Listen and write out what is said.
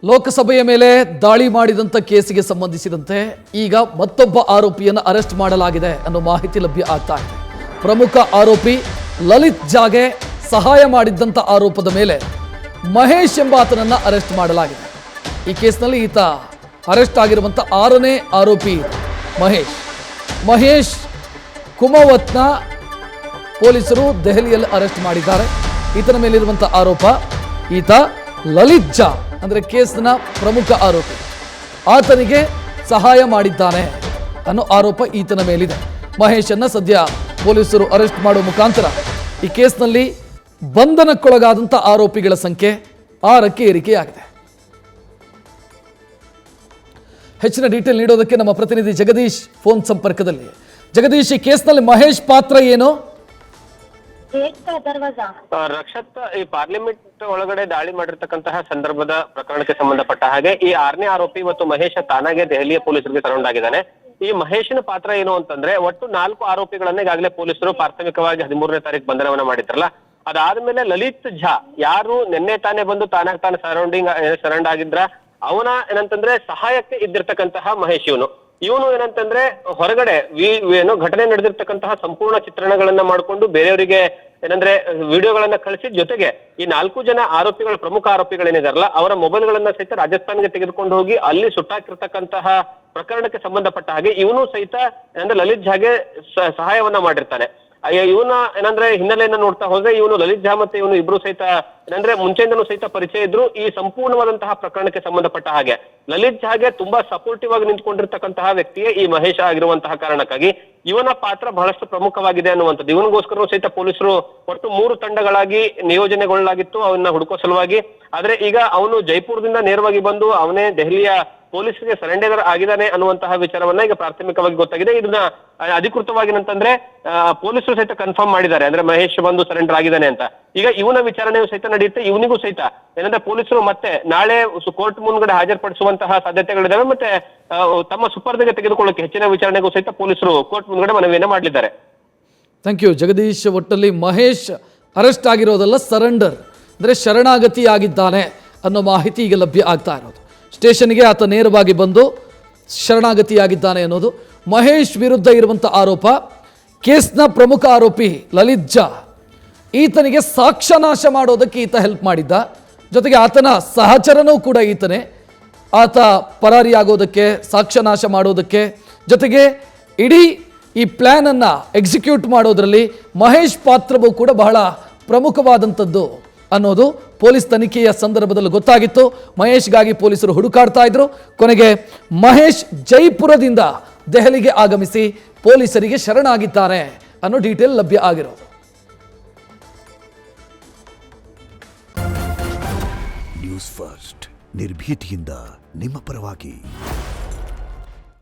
ಲೋಕಸಭೆಯ ಮೇಲೆ ದಾಳಿ ಮಾಡಿದಂಥ ಕೇಸಿಗೆ ಸಂಬಂಧಿಸಿದಂತೆ ಈಗ ಮತ್ತೊಬ್ಬ ಆರೋಪಿಯನ್ನು ಅರೆಸ್ಟ್ ಮಾಡಲಾಗಿದೆ ಅನ್ನೋ ಮಾಹಿತಿ ಲಭ್ಯ ಆಗ್ತಾ ಇದೆ. ಪ್ರಮುಖ ಆರೋಪಿ ಲಲಿತ್ ಜಾಗೆ ಸಹಾಯ ಮಾಡಿದ್ದಂಥ ಆರೋಪದ ಮೇಲೆ ಮಹೇಶ್ ಎಂಬಾತನನ್ನು ಅರೆಸ್ಟ್ ಮಾಡಲಾಗಿದೆ. ಈ ಕೇಸ್ನಲ್ಲಿ ಈತ ಅರೆಸ್ಟ್ ಆಗಿರುವಂಥ 6ನೇ ಆರೋಪಿ ಮಹೇಶ್ ಕುಮವತ್ನ ಪೊಲೀಸರು ದೆಹಲಿಯಲ್ಲಿ ಅರೆಸ್ಟ್ ಮಾಡಿದ್ದಾರೆ. ಈತನ ಮೇಲಿರುವಂಥ ಆರೋಪ ಈತ ಲಲಿತ್ ಜಾ ಅಂದರೆ ಕೇಸ್ನ ಪ್ರಮುಖ ಆರೋಪಿ, ಆತನಿಗೆ ಸಹಾಯ ಮಾಡಿದ್ದಾನೆ ಅನ್ನೋ ಆರೋಪ ಈತನ ಮೇಲಿದೆ. ಮಹೇಶನ್ನ ಸದ್ಯ ಪೊಲೀಸರು ಅರೆಸ್ಟ್ ಮಾಡುವ ಮುಖಾಂತರ ಈ ಕೇಸ್ನಲ್ಲಿ ಬಂಧನಕ್ಕೊಳಗಾದಂಥ ಆರೋಪಿಗಳ ಸಂಖ್ಯೆ 6ಕ್ಕೆ ಏರಿಕೆಯಾಗಿದೆ. ಹೆಚ್ಚಿನ ಡೀಟೇಲ್ ನೀಡೋದಕ್ಕೆ ನಮ್ಮ ಪ್ರತಿನಿಧಿ ಜಗದೀಶ್ ಫೋನ್ ಸಂಪರ್ಕದಲ್ಲಿ. ಜಗದೀಶ್, ಈ ಕೇಸ್ನಲ್ಲಿ ಮಹೇಶ್ ಪಾತ್ರ ಏನು? ರಕ್ಷತ್, ಈ ಪಾರ್ಲಿಮೆಂಟ್ ಒಳಗಡೆ ದಾಳಿ ಮಾಡಿರ್ತಕ್ಕಂತಹ ಸಂದರ್ಭದ ಪ್ರಕರಣಕ್ಕೆ ಸಂಬಂಧಪಟ್ಟ ಹಾಗೆ ಈ 6ನೇ ಆರೋಪಿ ಮತ್ತು ಮಹೇಶ ತಾನಾಗೆ ದೆಹಲಿಯ ಪೊಲೀಸರಿಗೆ ಸರೌಂಡ್ ಆಗಿದ್ದಾನೆ. ಈ ಮಹೇಶನ ಪಾತ್ರ ಏನು ಅಂತಂದ್ರೆ, ಒಟ್ಟು 4 ಆರೋಪಿಗಳನ್ನ ಈಗಾಗಲೇ ಪೊಲೀಸರು ಪ್ರಾಥಮಿಕವಾಗಿ 13ನೇ ತಾರೀಕು ಬಂಧನವನ್ನ ಮಾಡಿದ್ರಲ್ಲ, ಅದಾದ್ಮೇಲೆ ಲಲಿತ್ ಝಾ ಯಾರು ನಿನ್ನೆ ತಾನೇ ಬಂದು ತಾನಾಗ ತಾನು ಸರೆಂಡ್ ಆಗಿದ್ರ, ಅವನ ಏನಂತಂದ್ರೆ ಸಹಾಯಕ್ಕೆ ಇದ್ದಿರ್ತಕ್ಕಂತಹ ಮಹೇಶ್ ಇವನು ಏನಂತಂದ್ರೆ ಹೊರಗಡೆ ಏನು ಘಟನೆ ನಡೆದಿರ್ತಕ್ಕಂತಹ ಸಂಪೂರ್ಣ ಚಿತ್ರಣಗಳನ್ನ ಮಾಡ್ಕೊಂಡು ಬೇರೆಯವರಿಗೆ ಏನಂದ್ರೆ ವಿಡಿಯೋಗಳನ್ನ ಕಳಿಸಿದ ಜೊತೆಗೆ ಈ 4 ಜನ ಆರೋಪಿಗಳ ಪ್ರಮುಖ ಆರೋಪಿಗಳೇನಿದಾರಲ್ಲ ಅವರ ಮೊಬೈಲ್ಗಳನ್ನ ಸಹಿತ ರಾಜಸ್ಥಾನ್ಗೆ ತೆಗೆದುಕೊಂಡು ಹೋಗಿ ಅಲ್ಲಿ ಸುಟ್ಟಾಕಿರ್ತಕ್ಕಂತಹ ಪ್ರಕರಣಕ್ಕೆ ಸಂಬಂಧಪಟ್ಟ ಹಾಗೆ ಇವನು ಸಹಿತ ಏನಂದ್ರೆ ಲಲಿತ್ ಝಾಗೆ ಸಹಾಯವನ್ನ ಮಾಡಿರ್ತಾನೆ. ಇವನ ಏನಂದ್ರೆ ಹಿನ್ನೆಲೆಯನ್ನ ನೋಡ್ತಾ ಹೋದ್ರೆ ಇವನು ಲಲಿತ್ ಝಾ ಮತ್ತೆ ಇವನು ಇಬ್ರು ಸಹಿತ ಏನಂದ್ರೆ ಮುಂಚೆಯಿಂದನೂ ಸಹಿತ ಪರಿಚಯ ಇದ್ರು. ಈ ಸಂಪೂರ್ಣವಾದಂತಹ ಪ್ರಕರಣಕ್ಕೆ ಸಂಬಂಧಪಟ್ಟ ಹಾಗೆ ಲಲಿತ್ ಝಾಗೆ ತುಂಬಾ ಸಪೋರ್ಟಿವ್ ಆಗಿ ನಿಂತ್ಕೊಂಡಿರ್ತಕ್ಕಂತಹ ವ್ಯಕ್ತಿಯೇ ಈ ಮಹೇಶ ಆಗಿರುವಂತಹ ಕಾರಣಕ್ಕಾಗಿ ಇವನ ಪಾತ್ರ ಬಹಳಷ್ಟು ಪ್ರಮುಖವಾಗಿದೆ ಅನ್ನುವಂಥದ್ದು. ಇವನಿಗೋಸ್ಕರ ಸಹಿತ ಪೊಲೀಸರು ಒಟ್ಟು 3 ತಂಡಗಳಾಗಿ ನಿಯೋಜನೆಗೊಳ್ಳಲಾಗಿತ್ತು ಅವನ್ನ ಹುಡುಕೋ ಸಲುವಾಗಿ. ಆದ್ರೆ ಈಗ ಅವನು ಜೈಪುರದಿಂದ ನೇರವಾಗಿ ಬಂದು ಅವನೇ ದೆಹಲಿಯ ಪೊಲೀಸರಿಗೆ ಸರೆಂಡರ್ ಆಗಿದ್ದಾನೆ ಅನ್ನುವಂತಹ ವಿಚಾರವನ್ನ ಈಗ ಪ್ರಾಥಮಿಕವಾಗಿ ಗೊತ್ತಾಗಿದೆ. ಇದನ್ನ ಅಧಿಕೃತವಾಗಿ ಏನಂತಂದ್ರೆ ಪೊಲೀಸರು ಸಹಿತ ಕನ್ಫರ್ಮ್ ಮಾಡಿದ್ದಾರೆ, ಅಂದ್ರೆ ಮಹೇಶ್ ಬಂದು ಸರೆಂಡರ್ ಆಗಿದ್ದಾನೆ ಅಂತ. ಈಗ ಇವನ ವಿಚಾರಣೆಯು ಸಹಿತ ನಡೆಯುತ್ತೆ. ಇವನಿಗೂ ಸಹಿತ ಏನಂದ್ರೆ ಪೊಲೀಸರು ಮತ್ತೆ ನಾಳೆ ಕೋರ್ಟ್ ಮುಂದ್ಗಡೆ ಹಾಜರುಪಡಿಸುವಂತಹ ಸಾಧ್ಯತೆಗಳಿದಾವೆ. ಮತ್ತೆ ತಮ್ಮ ಸುಪರ್ದಿಗೆ ತೆಗೆದುಕೊಳ್ಳಕ್ಕೆ ಹೆಚ್ಚಿನ ವಿಚಾರಣೆಗೂ ಸಹಿತ ಪೊಲೀಸರು ಕೋರ್ಟ್ ಮುಂದ್ಗಡೆ ಮನವಿಯನ್ನ ಮಾಡಲಿದ್ದಾರೆ. Thank you Jagadish. ಒಟ್ಟಲ್ಲಿ ಮಹೇಶ್ ಅರೆಸ್ಟ್ ಆಗಿರೋದಲ್ಲ, ಸರೆಂಡರ್ ಅಂದರೆ ಶರಣಾಗತಿ ಆಗಿದ್ದಾನೆ ಅನ್ನೋ ಮಾಹಿತಿ ಈಗ ಲಭ್ಯ ಆಗ್ತಾ ಇರೋದು. ಸ್ಟೇಷನ್ಗೆ ಆತ ನೇರವಾಗಿ ಬಂದು ಶರಣಾಗತಿಯಾಗಿದ್ದಾನೆ ಅನ್ನೋದು. ಮಹೇಶ್ ವಿರುದ್ಧ ಇರುವಂಥ ಆರೋಪ, ಕೇಸ್ನ ಪ್ರಮುಖ ಆರೋಪಿ ಲಲಿತ್ ಝಾ ಈತನಿಗೆ ಸಾಕ್ಷ್ಯನಾಶ ಮಾಡೋದಕ್ಕೆ ಈತ ಹೆಲ್ಪ್ ಮಾಡಿದ್ದ. ಜೊತೆಗೆ ಆತನ ಸಹಚರನೂ ಕೂಡ ಈತನೇ. ಆತ ಪರಾರಿಯಾಗೋದಕ್ಕೆ, ಸಾಕ್ಷ್ಯನಾಶ ಮಾಡೋದಕ್ಕೆ, ಜೊತೆಗೆ ಇಡೀ ಈ ಪ್ಲ್ಯಾನನ್ನು ಎಕ್ಸಿಕ್ಯೂಟ್ ಮಾಡೋದರಲ್ಲಿ ಮಹೇಶ್ ಪಾತ್ರವೂ ಕೂಡ ಬಹಳ ಪ್ರಮುಖವಾದಂಥದ್ದು ಅನ್ನೋದು ಪೊಲೀಸ್ ತನಿಖೆಯ ಸಂದರ್ಭದಲ್ಲಿ ಗೊತ್ತಾಗಿತ್ತು. ಮಹೇಶ್ಗಾಗಿ ಪೊಲೀಸರು ಹುಡುಕಾಡ್ತಾ ಇದ್ರು. ಕೊನೆಗೆ ಮಹೇಶ್ ಜೈಪುರದಿಂದ ದೆಹಲಿಗೆ ಆಗಮಿಸಿ ಪೊಲೀಸರಿಗೆ ಶರಣಾಗಿದ್ದಾರೆ ಅನ್ನೋ ಡೀಟೇಲ್ ಲಭ್ಯ ಆಗಿರೋದು. ನ್ಯೂಸ್ ಫಸ್ಟ್, ನಿರ್ಭೀತಿಯಿಂದ ನಿಮ್ಮ ಪರವಾಗಿ.